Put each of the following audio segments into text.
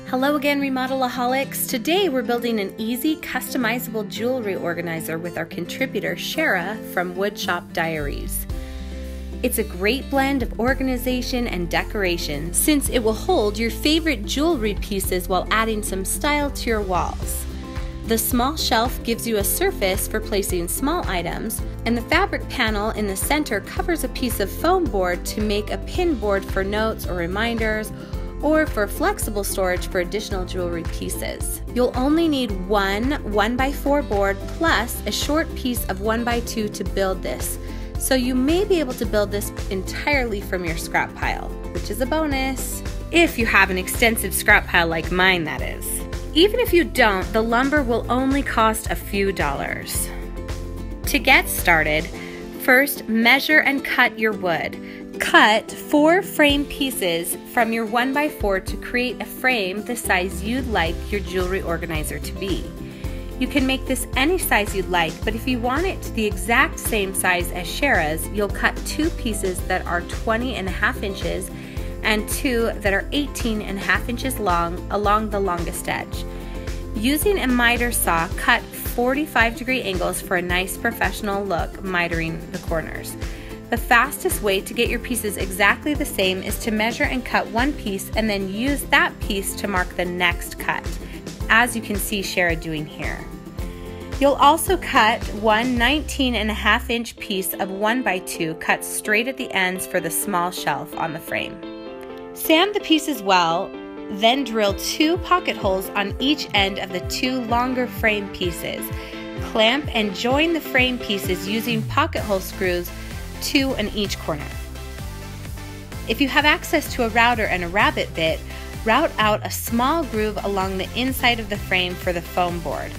Hello again, Remodelaholics. Today we're building an easy, customizable jewelry organizer with our contributor, Shara from Woodshop Diaries. It's a great blend of organization and decoration since it will hold your favorite jewelry pieces while adding some style to your walls. The small shelf gives you a surface for placing small items, and the fabric panel in the center covers a piece of foam board to make a pin board for notes or reminders, or for flexible storage for additional jewelry pieces. You'll only need one 1x4 board plus a short piece of 1x2 to build this, so you may be able to build this entirely from your scrap pile, which is a bonus. If you have an extensive scrap pile like mine, that is. Even if you don't, the lumber will only cost a few dollars. To get started, first measure and cut your wood. Cut 4 frame pieces from your 1x4 to create a frame the size you'd like your jewelry organizer to be. You can make this any size you'd like, but if you want it the exact same size as Shara's, you'll cut 2 pieces that are 20.5 inches and 2 that are 18.5 inches long along the longest edge. Using a miter saw, cut 45-degree angles for a nice professional look, mitering the corners. The fastest way to get your pieces exactly the same is to measure and cut one piece and then use that piece to mark the next cut, as you can see Shara doing here. You'll also cut one 19.5 inch piece of 1x2 cut straight at the ends for the small shelf on the frame. Sand the pieces well, then drill 2 pocket holes on each end of the 2 longer frame pieces. Clamp and join the frame pieces using pocket hole screws, 2 in each corner. If you have access to a router and a rabbet bit, route out a small groove along the inside of the frame for the foam board.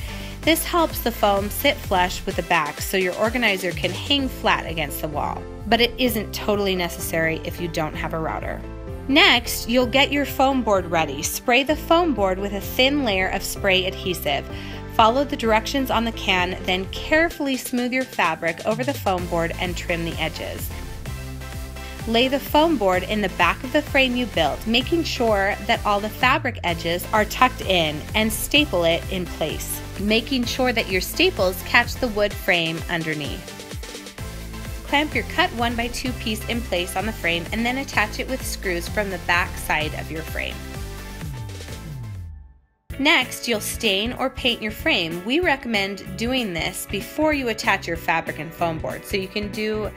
This helps the foam sit flush with the back so your organizer can hang flat against the wall, but it isn't totally necessary if you don't have a router. Next, you'll get your foam board ready. Spray the foam board with a thin layer of spray adhesive. Follow the directions on the can, then carefully smooth your fabric over the foam board and trim the edges. Lay the foam board in the back of the frame you built, making sure that all the fabric edges are tucked in, and staple it in place, making sure that your staples catch the wood frame underneath. Clamp your cut 1x2 piece in place on the frame and then attach it with screws from the back side of your frame. Next, you'll stain or paint your frame. We recommend doing this before you attach your fabric and foam board, so you can do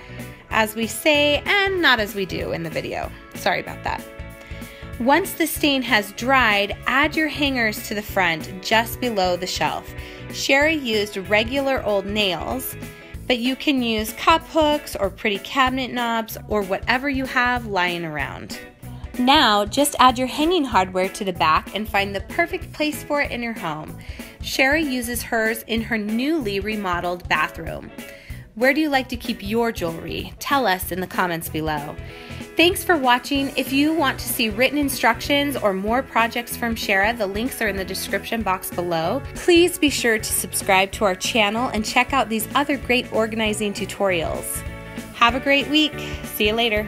as we say and not as we do in the video. Sorry about that. Once the stain has dried, add your hangers to the front just below the shelf. Shara used regular old nails, but you can use cup hooks or pretty cabinet knobs or whatever you have lying around. Now, just add your hanging hardware to the back and find the perfect place for it in your home. Shara uses hers in her newly remodeled bathroom. Where do you like to keep your jewelry? Tell us in the comments below. Thanks for watching. If you want to see written instructions or more projects from Shara, the links are in the description box below. Please be sure to subscribe to our channel and check out these other great organizing tutorials. Have a great week. See you later.